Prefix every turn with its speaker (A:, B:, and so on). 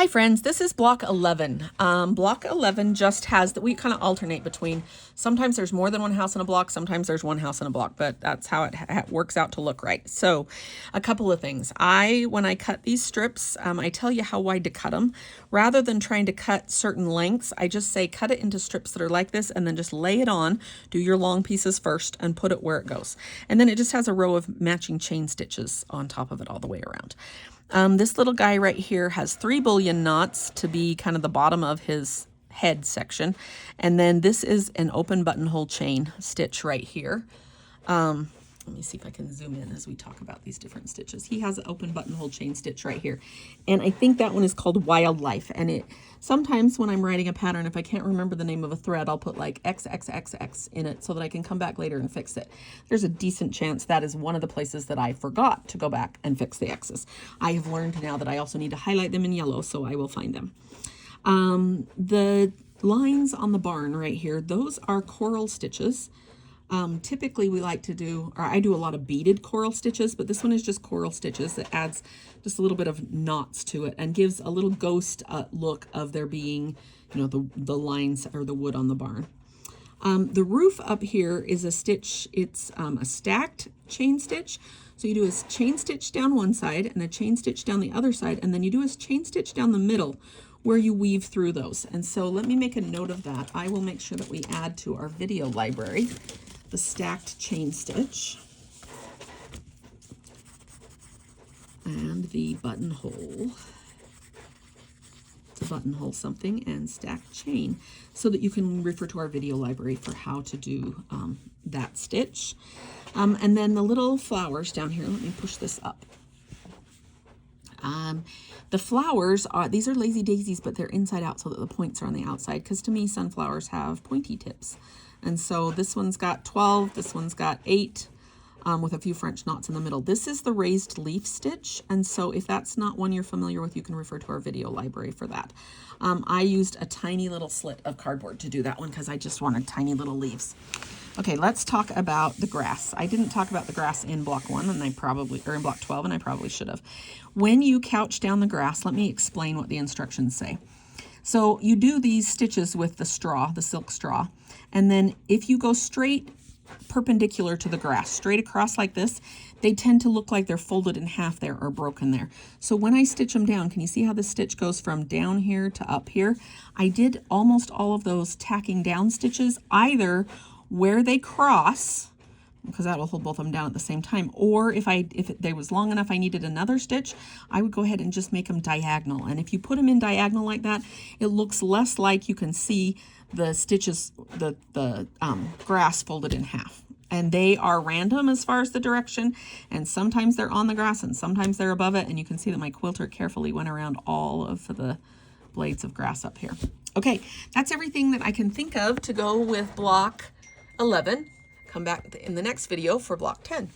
A: Hi friends, this is block 11. Block 11 just has that we kind of alternate between, sometimes there's more than one house in a block, sometimes there's one house in a block, but that's how it works out to look right. So a couple of things. When I cut these strips, I tell you how wide to cut them. Rather than trying to cut certain lengths, I just say cut it into strips that are like this and then just lay it on, do your long pieces first and put it where it goes. And then it just has a row of matching chain stitches on top of it all the way around. This little guy right here has 3 bullion knots to be kind of the bottom of his head section. And then this is an open buttonhole chain stitch right here. Let me see if I can zoom in as we talk about these different stitches. He has an open buttonhole chain stitch right here. And I think that one is called Wildlife. And sometimes when I'm writing a pattern, if I can't remember the name of a thread, I'll put like XXXX in it so that I can come back later and fix it. There's a decent chance that is one of the places that I forgot to go back and fix the X's. I have learned now that I also need to highlight them in yellow, so I will find them. The lines on the barn right here, those are coral stitches. Typically we like to do, or I do a lot of beaded coral stitches, but this one is just coral stitches that adds just a little bit of knots to it and gives a little ghost look of there being, you know, the lines or the wood on the barn. The roof up here is a stitch. It's a stacked chain stitch. So you do a chain stitch down one side and a chain stitch down the other side, and then you do a chain stitch down the middle where you weave through those. And so let me make a note of that. I will make sure that we add to our video library the stacked chain stitch and the buttonhole, to buttonhole something, and stacked chain, so that you can refer to our video library for how to do that stitch. And then the little flowers down here, let me push this up. The flowers are, these are lazy daisies, but they're inside out so that the points are on the outside, because to me sunflowers have pointy tips. And so this one's got 12, this one's got 8, with a few French knots in the middle. This is the raised leaf stitch, and so if that's not one you're familiar with, you can refer to our video library for that. I used a tiny little slit of cardboard to do that one because I just wanted tiny little leaves. Okay, let's talk about the grass. I didn't talk about the grass in block 1, and or in block 12, and I probably should have. When you couch down the grass, let me explain what the instructions say. So you do these stitches with the straw, the silk straw, and then if you go straight perpendicular to the grass, straight across like this, they tend to look like they're folded in half there or broken there. So when I stitch them down, can you see how the stitch goes from down here to up here? I did almost all of those tacking down stitches, either where they cross, because that will hold both of them down at the same time, or if they was long enough I needed another stitch, I would go ahead and just make them diagonal. And if you put them in diagonal like that, it looks less like you can see the stitches, the grass folded in half. And they are random as far as the direction, and sometimes they're on the grass and sometimes they're above it, and you can see that my quilter carefully went around all of the blades of grass up here. Okay, that's everything that I can think of to go with block 11. Come back in the next video for block 10.